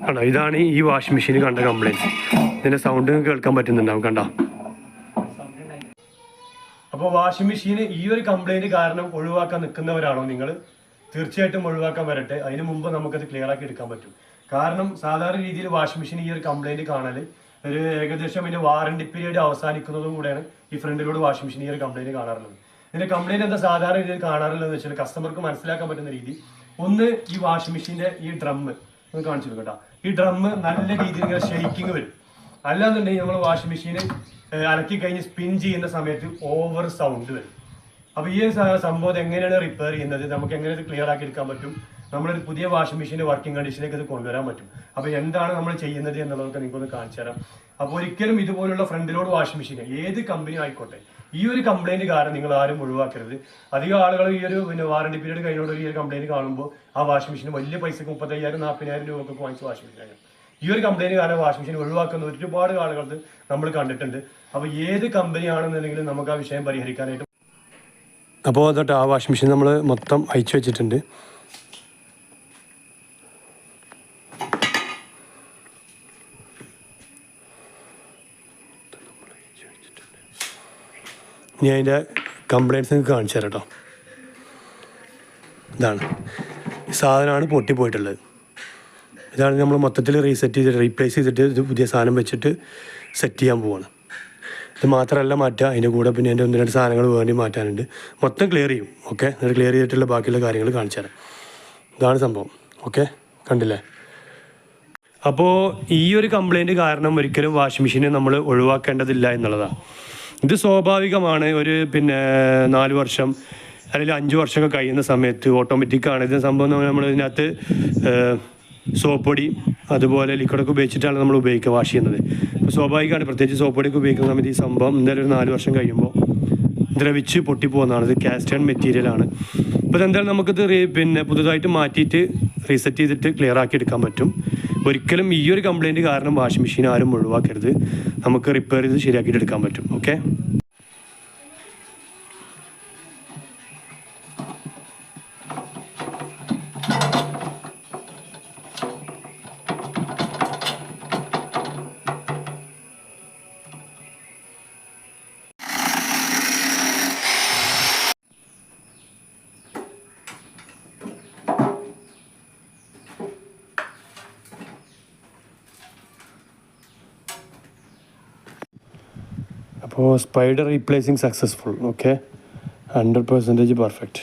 കണ്ടോ, ഇതാണ് ഈ വാഷിംഗ് മെഷീൻ കണ്ട കംപ്ലയിൻറ്റ്. ഇതിൻ്റെ സൗണ്ട് കേൾക്കാൻ പറ്റുന്നുണ്ടാവും, കണ്ടോ. അപ്പോൾ വാഷിംഗ് മെഷീൻ ഈ ഒരു കംപ്ലയിൻറ്റ് കാരണം ഒഴിവാക്കാൻ നിൽക്കുന്നവരാണോ നിങ്ങൾ? തീർച്ചയായിട്ടും ഒഴിവാക്കാൻ വരട്ടെ. അതിന് മുമ്പ് നമുക്കത് ക്ലിയർ ആക്കി എടുക്കാൻ പറ്റും. കാരണം സാധാരണ രീതിയിൽ വാഷിംഗ് മെഷീൻ ഈ ഒരു കംപ്ലയിൻറ്റ് കാണൽ ഒരു ഏകദേശം ഇതിൻ്റെ വാറണ്ടി പീരീഡ് അവസാനിക്കുന്നതും കൂടെയാണ് ഈ ഫ്രണ്ടിലോട് വാഷിംഗ് മെഷീൻ ഈ ഒരു കംപ്ലയിൻറ്റ് കാണാറുള്ളത്. ഇതിൻ്റെ കംപ്ലയിൻറ്റ് എന്താ സാധാരണ രീതിയിൽ കാണാറുള്ളതെന്ന് വെച്ചാൽ കസ്റ്റമർക്ക് മനസ്സിലാക്കാൻ പറ്റുന്ന രീതി, ഒന്ന് ഈ വാഷിംഗ് മെഷീൻ്റെ ഈ ഡ്രമ്മ് ഒന്ന് കാണിച്ചു കൊടുക്കട്ടോ. ഈ ഡ്രമ്മ് നല്ല രീതിയിൽ ഇങ്ങനെ ഷെയ്ക്കിങ് വരും. അല്ലാന്നുണ്ടെങ്കിൽ നമ്മൾ വാഷിംഗ് മെഷീൻ അലക്കി കഴിഞ്ഞ് സ്പിൻ ചെയ്യുന്ന സമയത്ത് ഓവർ സൗണ്ട് വരും. അപ്പോൾ ഈ സംഭവം എങ്ങനെയാണ് റിപ്പയർ ചെയ്യുന്നത്, നമുക്ക് എങ്ങനെ ഇത് ക്ലിയർ ആക്കി എടുക്കാൻ പറ്റും, നമ്മളൊരു പുതിയ വാഷിംഗ് മെഷീൻ്റെ വർക്കിംഗ് കണ്ടീഷനിലേക്ക് ഇത് കൊണ്ടുവരാൻ പറ്റും. അപ്പോൾ എന്താണ് നമ്മൾ ചെയ്യുന്നത് എന്നുള്ളതൊക്കെ നിങ്ങൾക്കൊന്ന് കാണിച്ചു തരാം. അപ്പോൾ ഒരിക്കലും ഇതുപോലുള്ള ഫ്രണ്ട് ലോഡ് വാഷിംഗ് മെഷീൻ ഏത് കമ്പനി ആയിക്കോട്ടെ ഈ ഒരു കംപ്ലയിൻറ്റ് കാരണം നിങ്ങൾ ആരും ഒഴിവാക്കരുത്. അധികം ആളുകൾ ഈ ഒരു വാറണ്ടി പീരീഡ് കഴിഞ്ഞോട് ഈ ഒരു കംപ്ലയിൻറ്റ് കാണുമ്പോൾ ആ വാഷിംഗ് മെഷീൻ വലിയ പൈസക്ക് 35,000-40,000 രൂപയ്ക്ക് വാങ്ങിച്ച വാഷിംഗ് മെഷീനാണ്. ഈ ഒരു കംപ്ലയിൻറ്റ് കാരണം വാഷിംഗ് മെഷീൻ ഒഴിവാക്കുന്ന ഒരുപാട് ആളുകൾക്ക് നമ്മൾ കണ്ടിട്ടുണ്ട്. അപ്പോൾ ഏത് കമ്പനിയാണെന്നുണ്ടെങ്കിലും നമുക്ക് ആ വിഷയം പരിഹരിക്കാനായിട്ട്. അപ്പോൾ അതൊട്ട് ആ വാഷിംഗ് മെഷീൻ നമ്മൾ മൊത്തം അയച്ചു വെച്ചിട്ടുണ്ട്. ഇനി അതിൻ്റെ കംപ്ലയിൻറ്റ്സ് നിങ്ങൾക്ക് കാണിച്ചു തരാം കേട്ടോ. ഇതാണ് ഈ സാധനമാണ് പൊട്ടിപ്പോയിട്ടുള്ളത്. ഇതാണ് നമ്മൾ മൊത്തത്തിൽ റീപ്ലേസ് ചെയ്തിട്ട് ഇത് പുതിയ സാധനം വെച്ചിട്ട് സെറ്റ് ചെയ്യാൻ പോവാണ്. ഇത് മാത്രമല്ല മാറ്റുക, അതിൻ്റെ കൂടെ പിന്നെ എൻ്റെ 1-2 സാധനങ്ങൾ വേണ്ടി മാറ്റാനുണ്ട്. മൊത്തം ക്ലിയർ ചെയ്യും. ഓക്കെ, എന്നിട്ട് ക്ലിയർ ചെയ്തിട്ടുള്ള ബാക്കിയുള്ള കാര്യങ്ങൾ കാണിച്ചു തരാം. ഇതാണ് സംഭവം. ഓക്കെ, കണ്ടില്ലേ. അപ്പോൾ ഈ ഒരു കംപ്ലയിൻറ്റ് കാരണം ഒരിക്കലും വാഷിംഗ് മെഷീനെ നമ്മൾ ഒഴിവാക്കേണ്ടതില്ല എന്നുള്ളതാണ്. ഇത് സ്വാഭാവികമാണ്. ഒരു 4 വർഷം അല്ലെങ്കിൽ 5 വർഷമൊക്കെ കഴിയുന്ന സമയത്ത് ഓട്ടോമാറ്റിക്കാണ് ഇത് സംഭവം. നമ്മൾ ഇതിനകത്ത് സോപ്പ് പൊടി അതുപോലെ ലിക്വിഡൊക്കെ ഉപയോഗിച്ചിട്ടാണ് നമ്മൾ വാഷ് ചെയ്യുന്നത്. അപ്പോൾ സ്വാഭാവികമാണ്, പ്രത്യേകിച്ച് സോപ്പ് പൊടിയൊക്കെ ഉപയോഗിക്കുന്ന സമയത്ത് ഈ സംഭവം എന്തായാലും ഒരു 4 വർഷം കഴിയുമ്പോൾ ദ്രവിച്ച് പൊട്ടിപ്പോകുന്നതാണ്. ഇത് കാസ്റ്റ് ആൻഡ് മെറ്റീരിയലാണ്. അപ്പോൾ ഇതെന്തായാലും നമുക്കിത് പുതുതായിട്ട് മാറ്റിയിട്ട് റീസെറ്റ് ചെയ്തിട്ട് ക്ലിയർ ആക്കി എടുക്കാൻ പറ്റും. ഒരിക്കലും ഈ ഒരു കംപ്ലയിൻറ്റ് കാരണം വാഷിംഗ് മെഷീൻ ആരും ഒഴിവാക്കരുത്. നമുക്ക് റിപ്പയർ ചെയ്ത് ശരിയാക്കിയിട്ട് എടുക്കാൻ പറ്റും. ഓക്കെ, അപ്പോൾ spider replacing successful. Okay, 100% perfect.